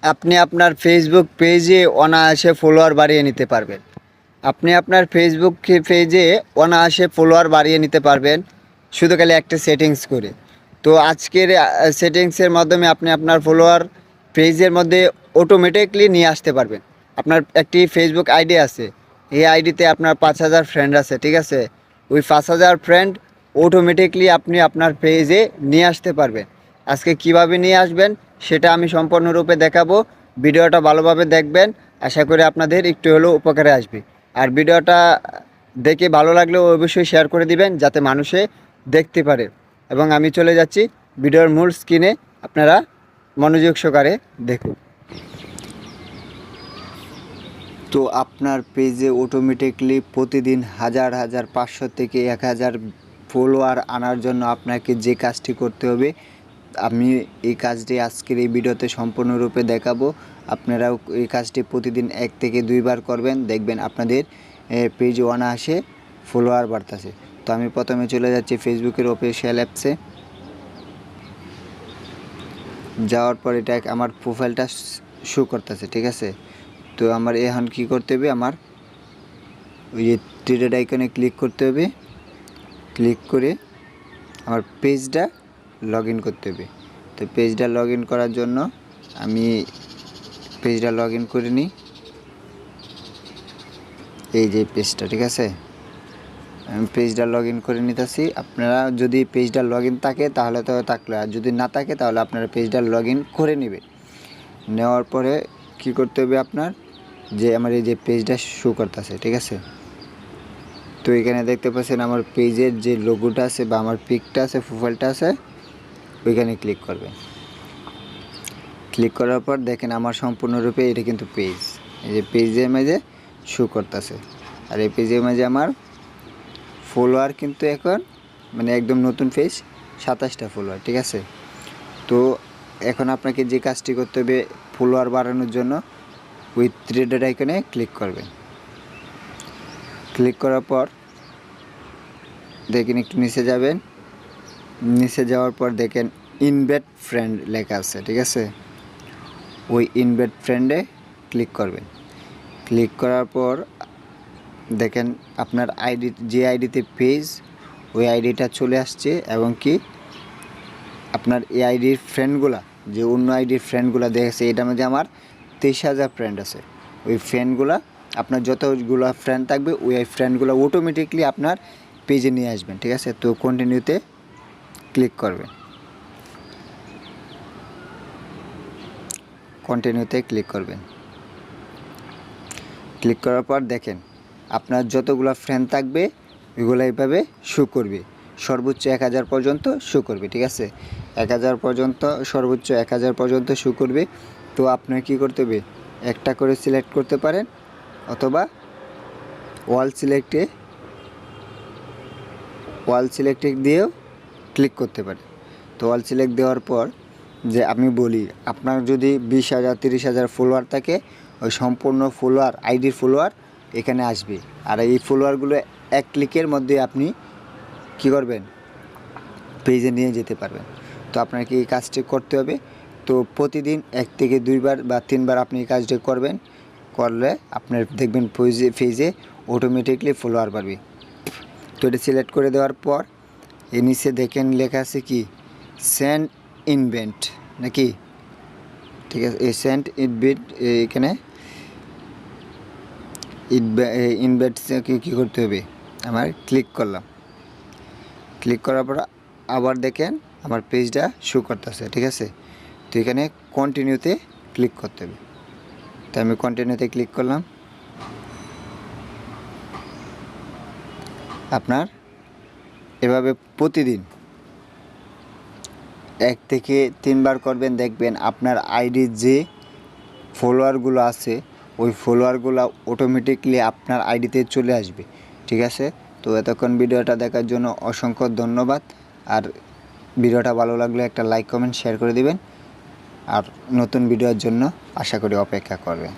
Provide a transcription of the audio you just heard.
আপনি আপনার ফেসবুক পেজে অনায়াসে ফলোয়ার বাড়িয়ে নিতে পারবেন। আপনি আপনার ফেসবুক পেজে অনায়াসে ফলোয়ার বাড়িয়ে নিতে পারবেন শুধু খালি একটা সেটিংস করে। তো আজকের সেটিংসের মাধ্যমে আপনি আপনার ফলোয়ার পেজের মধ্যে অটোমেটিকলি নিয়ে আসতে পারবেন। আপনার একটি ফেসবুক আইডি আছে, এই আইডিতে আপনার 5,000 ফ্রেন্ড আছে, ঠিক আছে? ওই 5,000 ফ্রেন্ড অটোমেটিকলি আপনি আপনার পেজে নিয়ে আসতে পারবেন। আজকে কিভাবে নিয়ে আসবেন সেটা আমি সম্পূর্ণরূপে দেখাবো। ভিডিওটা ভালোভাবে দেখবেন, আশা করি আপনাদের একটু হলেও উপকারে আসবে। আর ভিডিওটা দেখে ভালো লাগলে অবশ্যই শেয়ার করে দিবেন যাতে মানুষে দেখতে পারে। এবং আমি চলে যাচ্ছি ভিডিওর মূল স্ক্রিনে, আপনারা মনোযোগ সহকারে দেখুন। তো আপনার পেজে অটোমেটিকলি প্রতিদিন 500 থেকে 1,000 ফলোয়ার আনার জন্য আপনাকে যে কাজটি করতে হবে, আমি এই কাজটি আজকের এই ভিডিওতে সম্পূর্ণরূপে দেখাবো। আপনারাও এই কাজটি প্রতিদিন 1 থেকে 2 বার করবেন, দেখবেন আপনাদের পেজ অনায়াসে ফলোয়ার বাড়তেছে। তো আমি প্রথমে চলে যাচ্ছি ফেসবুকের অফিশিয়াল অ্যাপসে। যাওয়ার পর এটা আমার প্রোফাইলটা শো করতেছে, ঠিক আছে? তো আমার এখন কি করতে হবে, আমার ওই যে থ্রি ডট আইকনে ক্লিক করতে হবে। ক্লিক করে আমার পেজটা লগ ইন করতে হবে। তো পেজটা লগ ইন করার জন্য আমি পেজটা লগ ইন করে নিই। এই যে পেজটা, ঠিক আছে? আমি পেজটা লগ ইন করে নিতেছি। আপনারা যদি পেজটা লগ ইন থাকে তাহলে তো থাকলো, আর যদি না থাকে তাহলে আপনারা পেজটা লগ ইন করে নেবে। নেওয়ার পরে কি করতে হবে, আপনার যে আমার এই যে পেজটা শো করতেছে, ঠিক আছে? তো এখানে দেখতে পাচ্ছেন আমার পেজের যে লোগোটা আছে বা আমার পিকটা আছে, প্রোফাইলটা আছে, ওইখানে ক্লিক করবেন। ক্লিক করার পর দেখেন আমার সম্পূর্ণরূপে এটা কিন্তু পেজ, এই যে পেজের মাঝে শো করতেছে। আর এই পেজের মাঝে আমার ফলোয়ার কিন্তু এখন মানে একদম নতুন পেজ, 27টা ফলোয়ার, ঠিক আছে? তো এখন আপনাকে যে কাজটি করতে হবে ফলোয়ার বাড়ানোর জন্য, ওই থ্রি ডট আইকনে ক্লিক করবেন। ক্লিক করার পর দেখেন একটু নিচে যাবেন। নিচে যাওয়ার পর দেখেন ইনভাইট ফ্রেন্ড লেখা আছে, ঠিক আছে? ওই ইনভাইট ফ্রেন্ডে ক্লিক করবেন। ক্লিক করার পর দেখেন আপনার আইডি, যে আইডিতে পেজ, ওই আইডিটা চলে আসছে। এবং কি আপনার এই আইডির ফ্রেন্ডগুলা, যে অন্য আইডির ফ্রেন্ডগুলা দেখেছে, এটার মধ্যে আমার 23,000 ফ্রেন্ড আছে। ওই ফ্রেন্ডগুলা, আপনার যতগুলো ফ্রেন্ড থাকবে ওই ফ্রেন্ডগুলো অটোমেটিকলি আপনার পেজে নিয়ে আসবেন, ঠিক আছে? তো কন্টিনিউতে ক্লিক করবেন। কন্টিনিউতে ক্লিক করবেন। ক্লিক করার পর দেখেন আপনার যতগুলো ফ্রেন্ড থাকবে ওইগুলো এইভাবে শো করবে। সর্বোচ্চ 1,000 পর্যন্ত শো করবে, ঠিক আছে? 1,000 পর্যন্ত, সর্বোচ্চ 1,000 পর্যন্ত শো করবে। তো আপনার কী করতে হবে, একটা করে সিলেক্ট করতে পারেন অথবা ওয়াল সিলেক্টে দিয়েও ক্লিক করতে পারেন। তো ওয়াল সিলেক্ট দেওয়ার পর, যে আমি বলি আপনার যদি 20,000 30,000 ফলোয়ার থাকে, ওই সম্পূর্ণ ফলোয়ার, আইডির ফলোয়ার এখানে আসবে। আর এই ফলোয়ারগুলো এক ক্লিকের মধ্যে আপনি কী করবেন, পেজে নিয়ে যেতে পারবেন। তো আপনাকে এই কাজটি করতে হবে। তো প্রতিদিন 1 থেকে 2 বার বা 3 বার আপনি এই কাজটি করবেন। করলে আপনার দেখবেন পেজে অটোমেটিকলি ফলোয়ার বাড়বে। তো এটা সিলেক্ট করে দেওয়ার পর এর নিচে দেখেন লেখা আছে কি, সেন্ড ইনভেন্ট নাকি, ঠিক আছে? এই সেন্ড ইনভেন্ট, এখানে ইনভেন্ট কী করতে হবে, আমার ক্লিক করলাম। ক্লিক করার পর আবার দেখেন আমার পেজটা শো করতেছে, ঠিক আছে? তো এখানে কন্টিনিউতে ক্লিক করতে হবে। তো আমি কন্টিনিউতে ক্লিক করলাম। আপনার এভাবে প্রতিদিন 1 থেকে 3 বার করবেন, দেখবেন আপনার আইডির যে ফলোয়ারগুলো আছে ওই ফলোয়ারগুলো অটোমেটিকলি আপনার আইডিতে চলে আসবে, ঠিক আছে? তো এতক্ষণ ভিডিওটা দেখার জন্য অসংখ্য ধন্যবাদ। আর ভিডিওটা ভালো লাগলে একটা লাইক, কমেন্ট, শেয়ার করে দিবেন। আর নতুন ভিডিওর জন্য আশা করি অপেক্ষা করবেন।